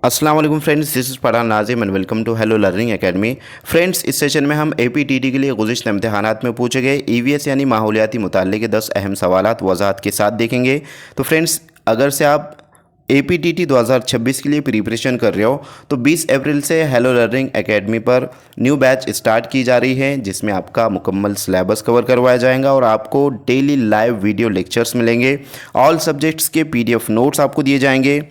अस्सलाम वालेकुम friends, this is Pathan Nazim and welcome to hello learning academy. Friends, इस session में हम APTT के लिए गुज़िश्ता इम्तहानात में पूछे गए EVS यानी माहौलियाती मुताल्लिक़ के 10 अहम सवालात वज़ाहत के साथ देखेंगे। तो फ्रेंड्स, अगर से आप APTT 2026 के लिए प्रिपरेशन कर रहे हो तो 20 अप्रैल से हेलो लर्निंग एकेडमी पर न्यू बैच स्टार्ट की जा रही है, जिसमें आपका मुकम्मल सिलेबस कवर करवाया जाएगा और आपको डेली लाइव वीडियो लेक्चर्स मिलेंगे। ऑल सब्जेक्ट्स के PDF नोट्स आपको दिए जाएंगे।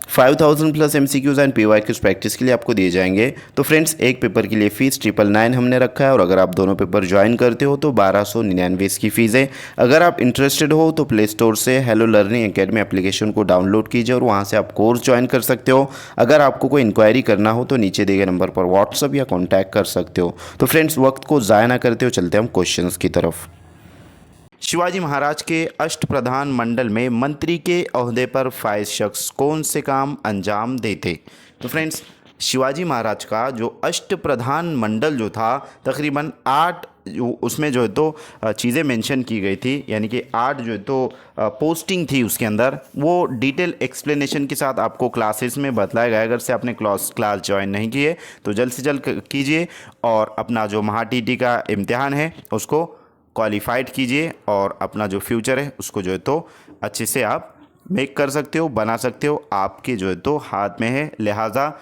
5000 plus MCQs and PYQs practice के लिए आपको दिए जाएंगे। तो फ्रेंड्स, एक पेपर के लिए फ़ीस 999 हमने रखा है और अगर आप दोनों पेपर ज्वाइन करते हो तो 1299 इसकी फ़ीस है। अगर आप इंटरेस्टेड हो तो प्ले स्टोर से हेलो लर्निंग एकेडमी एप्लीकेशन को डाउनलोड कीजिए और वहाँ से आप कोर्स ज्वाइन कर सकते हो। अगर आपको कोई इंक्वायरी करना हो तो नीचे दिए गए नंबर पर व्हाट्सअप या कॉन्टैक्ट कर सकते हो। तो फ्रेंड्स, वक्त को ज़ाया ना करते हो, चलते हम क्वेश्चंस की तरफ। शिवाजी महाराज के अष्टप्रधान मंडल में मंत्री के ओहदे पर फाइज शख्स कौन से काम अंजाम देते? तो फ्रेंड्स, शिवाजी महाराज का जो अष्टप्रधान मंडल जो था, तकरीबन 8 उसमें जो है तो चीज़ें मेंशन की गई थी, यानी कि 8 जो है तो पोस्टिंग थी उसके अंदर। वो डिटेल एक्सप्लेनेशन के साथ आपको क्लासेस में बतलाया गया। अगर से आपने क्लास ज्वाइन नहीं किए तो जल्द से जल्द कीजिए और अपना जो महा TT का इम्तिहान है उसको क्वालिफाइड कीजिए और अपना जो फ्यूचर है उसको जो है तो अच्छे से आप मेक कर सकते हो, बना सकते हो। आपके जो है तो हाथ में है, लिहाजा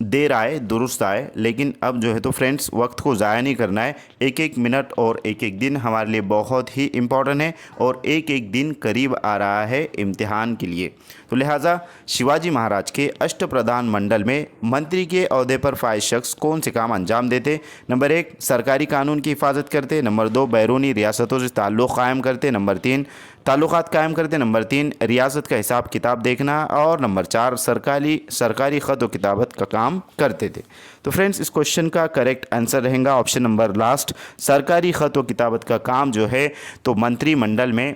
देर आए दुरुस्त आए। लेकिन अब जो है तो फ्रेंड्स, वक्त को ज़ाया नहीं करना है। एक एक मिनट और एक एक दिन हमारे लिए बहुत ही इम्पॉर्टेंट है और एक एक दिन करीब आ रहा है इम्तिहान के लिए। तो लिहाजा शिवाजी महाराज के अष्टप्रधान मंडल में मंत्री के ओहदे पर फाइज शख्स कौन से काम अंजाम देते? नंबर 1, सरकारी कानून की हिफाजत करते। नंबर 2, बैरूनी रियासतों से ताल्लुक़ कायम करते। नंबर 3, ताल्लुकात कायम करते। नंबर 3, रियासत का हिसाब किताब देखना। और नंबर 4, सरकारी ख़त व किताबत का काम करते थे। तो फ्रेंड्स, इस क्वेश्चन का करेक्ट आंसर रहेगा ऑप्शन नंबर लास्ट, सरकारी ख़त व किताबत का काम जो है तो मंत्रिमंडल में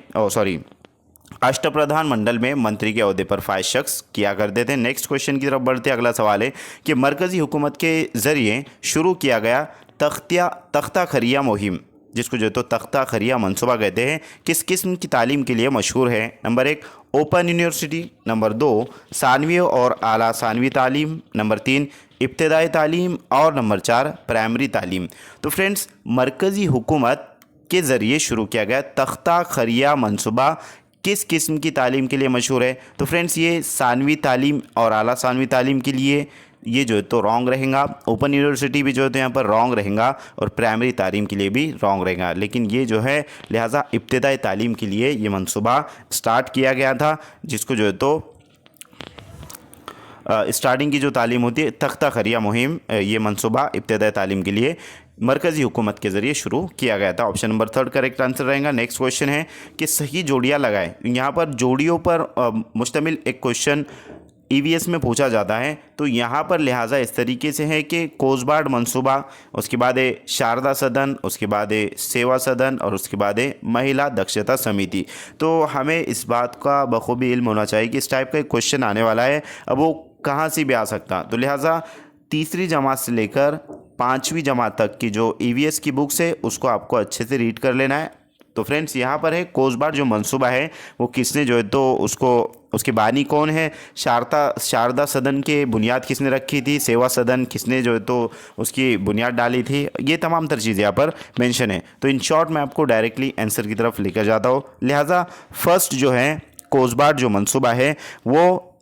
अष्टप्रधान मंडल में मंत्री के ओहदे पर फाइज शख्स किया करते थे। नेक्स्ट क्वेश्चन की तरफ बढ़ते। अगला सवाल है कि मरकज़ी हुकूमत के ज़रिए शुरू किया गया तख्ता खरिया मुहिम, जिसको जो तो तख्ता खरिया मनसूबा कहते हैं, किस किस्म की तालीम के लिए मशहूर है? Number 1, open university. नंबर 2, सानवी और आला सानवी तालीम। नंबर 3, इब्तदाई तालीम। और नंबर 4, प्राइमरी तालीम। तो फ्रेंड्स, मरकज़ी हुकूमत के ज़रिए शुरू किया गया तख्ता खरिया मनसूबा किस किस्म की तालीम के लिए मशहूर है? तो फ्रेंड्स, ये सानवी तालीम और आला सानवी तालीम के लिए ये जो है तो रॉन्ग रहेगा। ओपन यूनिवर्सिटी भी जो है तो यहाँ पर रॉन्ग रहेगा और प्राइमरी तालीम के लिए भी रॉन्ग रहेगा। लेकिन ये जो है लिहाजा इब्तदाई तालीम के लिए ये मनसूबा स्टार्ट किया गया था, जिसको जो है तो स्टार्टिंग की जो तालीम होती है तख्ता खरिया मुहिम, ये मनसूबा इब्तदाई तालीम के लिए मरकज़ी हुकूमत के ज़रिए शुरू किया गया था। ऑप्शन नंबर 3 करेक्ट आंसर रहेगा। नेक्स्ट क्वेश्चन है कि सही जोड़ियाँ लगाएं। यहाँ पर जोड़ियों पर मुश्तमिल एक क्वेश्चन EVS में पूछा जाता है। तो यहाँ पर लिहाजा इस तरीके से है कि कोसबार्ड मनसूबा, उसके बाद है शारदा सदन, उसके बाद है सेवा सदन और उसके बाद है महिला दक्षता समिति। तो हमें इस बात का बखूबी इल्म होना चाहिए कि इस टाइप का एक क्वेश्चन आने वाला है, अब वो कहाँ से भी आ सकता। तो लिहाजा तीसरी जमात से लेकर 5वीं जमात तक की जो EVS की बुक्स है उसको आपको अच्छे से रीड कर लेना है। तो फ्रेंड्स, यहाँ पर है कोसबार्ड जो मनसूबा है वो किसने जो है तो उसके बानी कौन है? शारदा सदन के बुनियाद किसने रखी थी? सेवा सदन किसने जो है तो उसकी बुनियाद डाली थी? ये तमाम तर चीज़ें यहाँ पर मेंशन है। तो इन शॉर्ट मैं आपको डायरेक्टली आंसर की तरफ लेकर जाता हूँ। लिहाजा फर्स्ट जो है कोसबार्ड जो मनसूबा है वो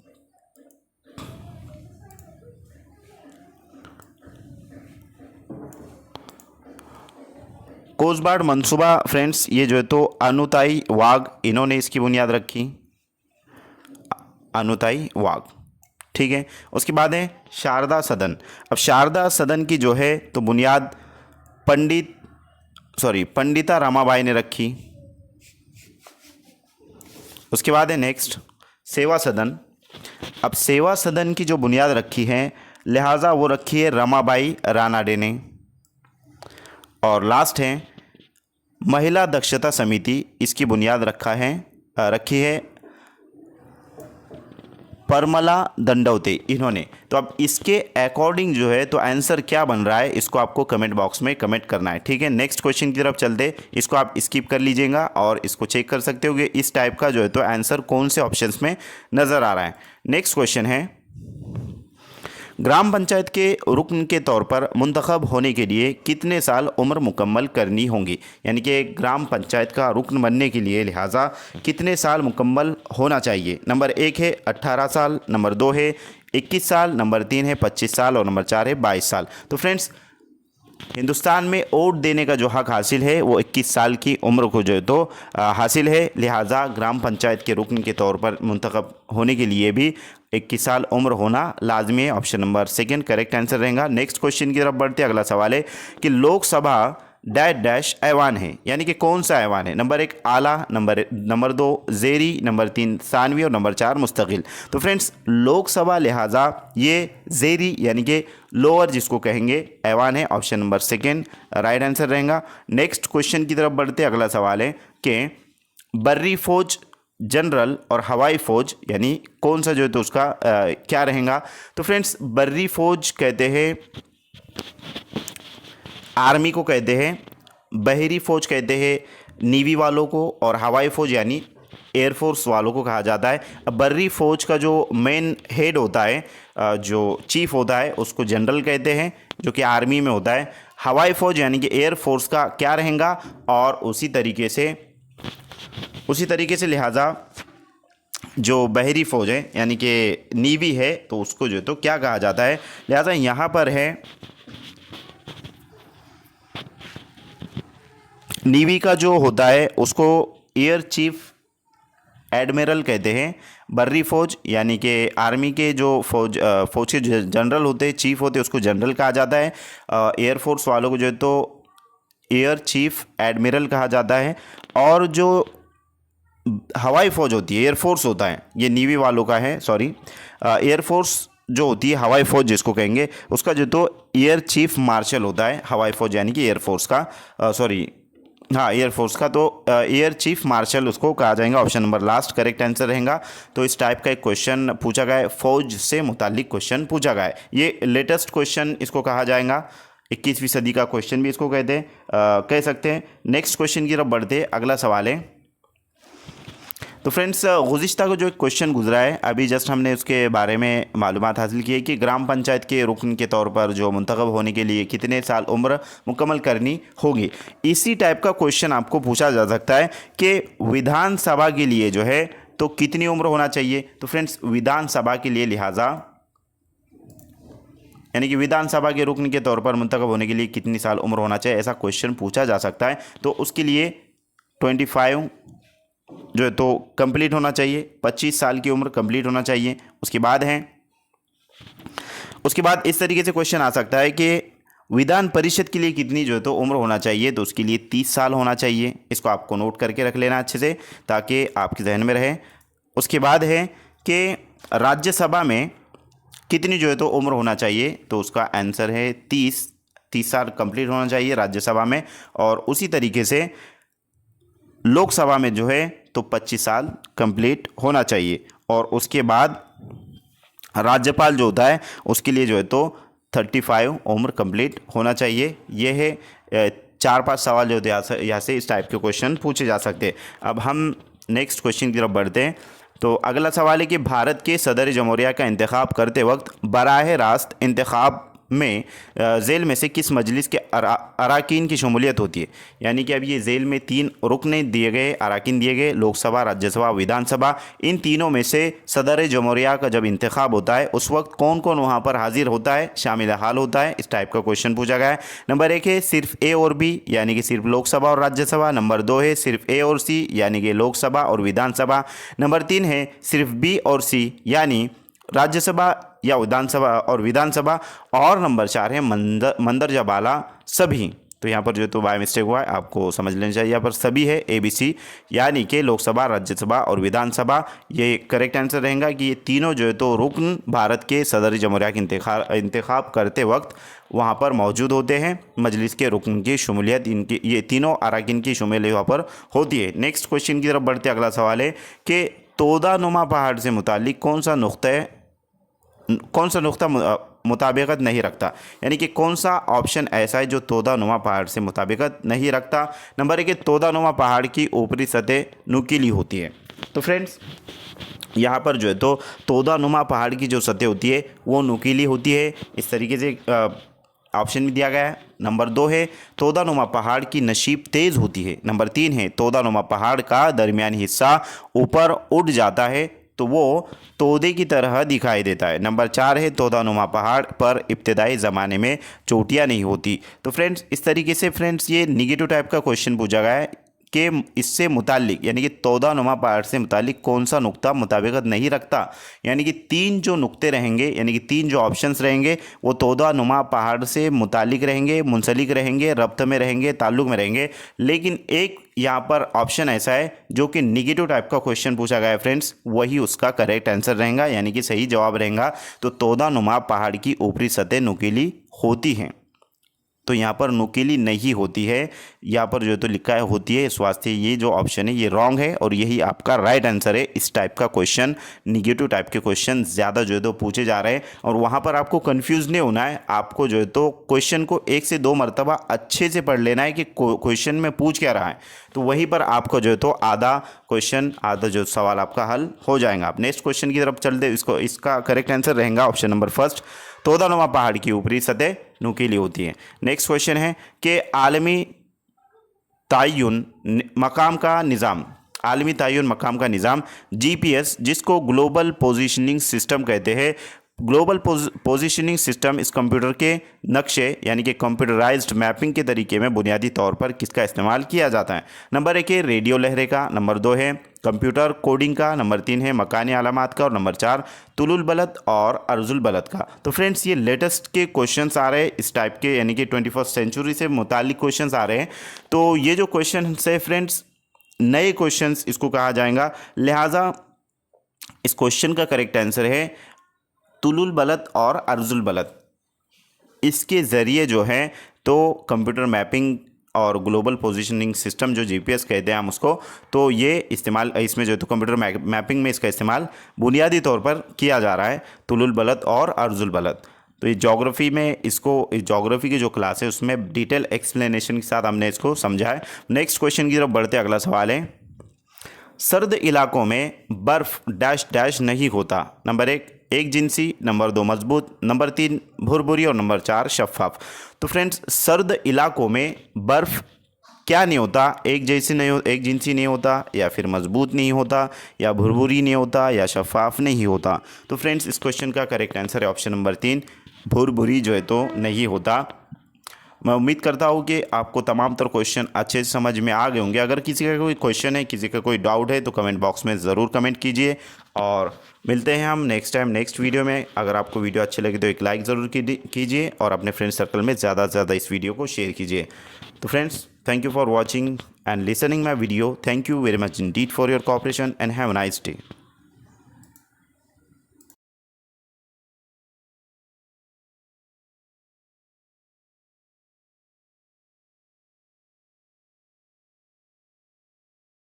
कोसबार्ड मनसूबा फ्रेंड्स, ये जो है तो अनुताई वाघ, इन्होंने इसकी बुनियाद रखी, अनुताई वाघ। ठीक है, उसके बाद है शारदा सदन। अब शारदा सदन की जो है तो बुनियाद पंडिता रमाबाई ने रखी। उसके बाद है नेक्स्ट सेवा सदन। अब सेवा सदन की जो बुनियाद रखी है लिहाजा वो रखी है रमाबाई रानाडे ने। और लास्ट है महिला दक्षता समिति, इसकी बुनियाद रखी है परमला दंडवते, इन्होंने। तो अब इसके अकॉर्डिंग जो है तो आंसर क्या बन रहा है इसको आपको कमेंट बॉक्स में कमेंट करना है। ठीक है, नेक्स्ट क्वेश्चन की तरफ चलते। इसको आप स्किप कर लीजिएगा और इसको चेक कर सकते हो कि इस टाइप का जो है तो आंसर कौन से ऑप्शंस में नज़र आ रहा है। नेक्स्ट क्वेश्चन है ग्राम पंचायत के रुकन के तौर पर मुंतखब होने के लिए कितने साल उम्र मुकम्मल करनी होंगी, यानी कि ग्राम पंचायत का रुकन बनने के लिए लिहाजा कितने साल मुकम्मल होना चाहिए। नंबर 1 है 18 साल, नंबर 2 है 21 साल, नंबर 3 है 25 साल और नंबर 4 है 22 साल। तो फ्रेंड्स, हिंदुस्तान में वोट देने का जो हक हासिल है वो 21 साल की उम्र को जो है तो हासिल है, लिहाजा ग्राम पंचायत के रुकन के तौर पर मुंतखब होने के लिए भी 21 साल उम्र होना लाजमी है। ऑप्शन नंबर 2 करेक्ट आंसर रहेगा। नेक्स्ट क्वेश्चन की तरफ बढ़ते हैं। अगला सवाल है कि लोकसभा डैश डैश ऐवान है, यानी कि कौन सा ऐवान है। नंबर 1 आला, नंबर 2 ज़ेरी, नंबर 3 सानवी और नंबर 4 मुस्तकिल। तो फ्रेंड्स, लोकसभा लिहाजा ये ज़ेरी यानी कि लोअर जिसको कहेंगे ऐवान है। ऑप्शन नंबर 2 राइट आंसर रहेगा। नेक्स्ट क्वेश्चन की तरफ बढ़ते हैं। अगला सवाल है कि बर्री फौज, जनरल और हवाई फौज यानी कौन सा जो है तो उसका क्या रहेगा। तो फ्रेंड्स, बर्री फौज कहते हैं आर्मी को कहते हैं, बहरी फौज कहते हैं नेवी वालों को, और हवाई फौज यानी एयरफोर्स वालों को कहा जाता है। अब बर्री फौज का जो मेन हेड होता है, जो चीफ होता है, उसको जनरल कहते हैं, जो कि आर्मी में होता है। हवाई फौज यानी कि एयरफोर्स का क्या रहेगा, और उसी तरीके से लिहाजा जो बहरी फौज है यानी कि नेवी है, तो उसको जो तो क्या कहा जाता है। लिहाजा यहाँ पर है नेवी का जो होता है उसको एयर चीफ एडमिरल कहते हैं। बर्री फौज यानी कि आर्मी के जो फौज के जनरल होते हैं, चीफ होते हैं, उसको जनरल कहा जाता है। एयरफोर्स वालों को जो है तो एयर चीफ एडमिरल कहा जाता है। और जो हवाई फौज होती है, एयरफोर्स होता है, ये नेवी वालों का है, सॉरी, एयरफोर्स जो होती है हवाई फौज जिसको कहेंगे, उसका जो तो एयर चीफ मार्शल होता है। हवाई फौज यानी कि एयरफोर्स का, एयरफोर्स का, तो एयर चीफ मार्शल उसको कहा जाएगा। Option number last correct answer रहेगा। तो इस टाइप का एक क्वेश्चन पूछा गया है, फौज से मुतालिक क्वेश्चन पूछा गया है। ये लेटेस्ट क्वेश्चन इसको कहा जाएगा, 21वीं सदी का क्वेश्चन भी इसको कह सकते हैं। नेक्स्ट क्वेश्चन की तरफ बढ़ते। अगला सवाल है, तो फ्रेंड्स, गुज़िश्ता को जो एक क्वेश्चन गुजरा है, अभी जस्ट हमने उसके बारे में मालूमात हासिल की है कि ग्राम पंचायत के रुकन के तौर पर जो मुंतखब होने के लिए कितने साल उम्र मुकम्मल करनी होगी। इसी टाइप का क्वेश्चन आपको पूछा जा सकता है कि विधानसभा के लिए जो है तो कितनी उम्र होना चाहिए। तो फ्रेंड्स, विधानसभा के लिए लिहाजा यानी कि विधानसभा के रुकन के तौर पर मुंतखब होने के लिए कितनी साल उम्र होना चाहिए, ऐसा क्वेश्चन पूछा जा सकता है। तो उसके लिए 25 जो है तो कंप्लीट होना चाहिए, 25 साल की उम्र कंप्लीट होना चाहिए। उसके बाद इस तरीके से क्वेश्चन आ सकता है कि विधान परिषद के लिए कितनी जो है तो उम्र होना चाहिए। तो उसके लिए 30 साल होना चाहिए। इसको आपको नोट करके रख लेना अच्छे से ताकि आपके जहन में रहे। उसके बाद है कि राज्यसभा में कितनी जो है तो उम्र होना चाहिए। तो उसका आंसर है 30 साल कंप्लीट होना चाहिए राज्यसभा में। और उसी तरीके से लोकसभा में जो है तो 25 साल कंप्लीट होना चाहिए। और उसके बाद राज्यपाल जो होता है उसके लिए जो है तो 35 उम्र कंप्लीट होना चाहिए। ये है 4-5 सवाल जो यहाँ से इस टाइप के क्वेश्चन पूछे जा सकते हैं। अब हम नेक्स्ट क्वेश्चन की तरफ बढ़ते हैं। तो अगला सवाल है कि भारत के सदर जमहूरिया का इंतखाब करते वक्त बराह रास्त इंतखाब में जेल में से किस मजलिस के अराकीन की शमूलियत होती है। यानी कि अब ये जेल में 3 रुकने दिए गए, अराकीन दिए गए, लोकसभा, राज्यसभा, विधानसभा। इन तीनों में से सदर जमहूरिया का जब इंतखाब होता है उस वक्त कौन कौन वहाँ पर हाजिर होता है, शामिल हाल होता है। इस टाइप का क्वेश्चन पूछा गया है। नंबर 1 है सिर्फ ए और बी यानी कि सिर्फ लोकसभा और राज्यसभा। नंबर 2 है सिर्फ ए और सी यानी कि लोकसभा और विधानसभा। नंबर 3 है सिर्फ बी और सी यानी राज्यसभा या विधानसभा। और नंबर 4 है मंदरजा बाला सभी। तो यहाँ पर जो तो बाय मिस्टेक हुआ है, आपको समझ लेना चाहिए। यहाँ पर सभी है ABC यानी कि लोकसभा, राज्यसभा और विधानसभा। ये करेक्ट आंसर रहेगा कि ये तीनों जो है तो रुकन भारत के सदर जमहूरिया के इंतखाब करते वक्त वहाँ पर मौजूद होते हैं। मजलिस के रुकन की शमूलियत इनकी, ये तीनों अराकीन की शमूलियत वहाँ पर होती है। नेक्स्ट क्वेश्चन की तरफ बढ़ते। अगला सवाल है कि तोदानुमा पहाड़ से मुतालिक कौन सा नुक्ता मुताबिकत नहीं रखता। यानी कि कौन सा ऑप्शन ऐसा है जो तोदानुमा पहाड़ से मुताबिकत नहीं रखता। नंबर 1 तोदानुमा पहाड़ की ऊपरी सतह नुकीली होती है। तो फ्रेंड्स, यहाँ पर जो है तो तोदानुमा पहाड़ की जो सतह होती है वो नुकीली होती है। इस तरीके से ऑप्शन में दिया गया है। नंबर 2 है तोदानुमा पहाड़ की नशीब तेज़ होती है। नंबर 3 है तोदानुमा पहाड़ का दरमियानी हिस्सा ऊपर उठ जाता है तो वो तोदे की तरह दिखाई देता है। नंबर 4 है तोदानुमा पहाड़ पर इब्तदाई ज़माने में चोटियाँ नहीं होती। तो फ्रेंड्स इस तरीके से फ्रेंड्स ये निगेटिव टाइप का क्वेश्चन पूछा गया है कि इससे मुतालिक यानी कि तोदानुमा पहाड़ से मुतालिक कौन सा नुक्ता मुताबिकत नहीं रखता। यानी कि 3 जो नुक्ते रहेंगे यानी कि 3 जो ऑप्शंस रहेंगे वो तोदानुमा पहाड़ से मुतालिक रहेंगे, मुंसलिक रहेंगे, रब्त में रहेंगे, ताल्लुक़ में रहेंगे। लेकिन एक यहाँ पर ऑप्शन ऐसा है जो कि निगेटिव टाइप का क्वेश्चन पूछा गया है फ्रेंड्स, वही उसका करेक्ट आंसर रहेगा यानी कि सही जवाब रहेगा। तो तोदानुमा पहाड़ की ऊपरी सतह नुकीली होती हैं। तो यहाँ पर नुकीली नहीं होती है, यहाँ पर जो तो लिखा है होती है। इस वास्ते ये जो ऑप्शन है ये रॉन्ग है और यही आपका राइट आंसर है। इस टाइप का क्वेश्चन, निगेटिव टाइप के क्वेश्चन ज़्यादा जो है तो पूछे जा रहे हैं और वहाँ पर आपको कंफ्यूज नहीं होना है। आपको जो है तो क्वेश्चन को 1 से 2 मरतबा अच्छे से पढ़ लेना है कि क्वेश्चन में पूछ क्या रहा है, तो वहीं पर आपको जो है तो आधा क्वेश्चन, आधा जो सवाल आपका हल हो जाएगा। आप नेक्स्ट क्वेश्चन की तरफ चलते, इसका करेक्ट आंसर रहेगा ऑप्शन नंबर फर्स्ट, तोदानुमा पहाड़ की ऊपरी सतह नुकीली होती है। नेक्स्ट क्वेश्चन है कि आलमी तयन मकाम का निज़ाम, आलमी तयन मकाम का निज़ाम जीपीएस, जिसको ग्लोबल पोजीशनिंग सिस्टम कहते हैं। ग्लोबल पोजीशनिंग सिस्टम इस कंप्यूटर के नक्शे यानी कि कंप्यूटराइज्ड मैपिंग के तरीके में बुनियादी तौर पर किसका इस्तेमाल किया जाता है। नंबर 1 है रेडियो लहरे का, नंबर 2 है कंप्यूटर कोडिंग का, नंबर 3 है मकानी अलामात का और नंबर 4 तुलुल बलद और अर्जुल बलद का। तो फ्रेंड्स ये लेटेस्ट के क्वेश्चंस आ रहे हैं इस टाइप के, यानी कि 21st सेंचुरी से मुतालिक क्वेश्चंस आ रहे हैं। तो ये जो क्वेश्चन है फ्रेंड्स नए क्वेश्चंस इसको कहा जाएगा, लिहाजा इस क्वेश्चन का करेक्ट आंसर है तुलुल बलद और अर्जुल बलद। इसके ज़रिए जो है तो कंप्यूटर मैपिंग और ग्लोबल पोजीशनिंग सिस्टम जो जीपीएस कहते हैं हम उसको, तो ये इस्तेमाल इसमें जो तो कंप्यूटर मैपिंग में इसका इस्तेमाल बुनियादी तौर पर किया जा रहा है, तुलुल बलद और अर्जुल बलद। तो ये ज्योग्राफी में इसको, ज्योग्राफी की जो क्लास है उसमें डिटेल एक्सप्लेनेशन के साथ हमने इसको समझा है। नेक्स्ट क्वेश्चन की तरफ बढ़ते, अगला सवाल है सर्द इलाकों में बर्फ डैश डैश नहीं होता। नंबर 1 एक जिनसी, नंबर 2 मजबूत, नंबर 3 भुरभुरी और नंबर 4 शफाफ। तो फ्रेंड्स सर्द इलाकों में बर्फ क्या नहीं होता, एक जैसी नहीं हो, एक जिनसी नहीं होता, या फिर मजबूत नहीं होता, या भुरभुरी नहीं होता, या शफाफ नहीं होता। तो फ्रेंड्स इस क्वेश्चन का करेक्ट आंसर है ऑप्शन नंबर 3, भुरभुरी जो है तो नहीं होता। मैं उम्मीद करता हूँ कि आपको तमाम तर क्वेश्चन अच्छे से समझ में आ गए होंगे। अगर किसी का कोई क्वेश्चन है, किसी का कोई डाउट है तो कमेंट बॉक्स में ज़रूर कमेंट कीजिए और मिलते हैं हम नेक्स्ट टाइम नेक्स्ट वीडियो में। अगर आपको वीडियो अच्छी लगी तो एक लाइक ज़रूर कीजिए और अपने फ्रेंड सर्कल में ज़्यादा से ज़्यादा इस वीडियो को शेयर कीजिए। तो friends thank you for watching and listening my video. Thank you very much Indeed for your cooperation and have a nice day.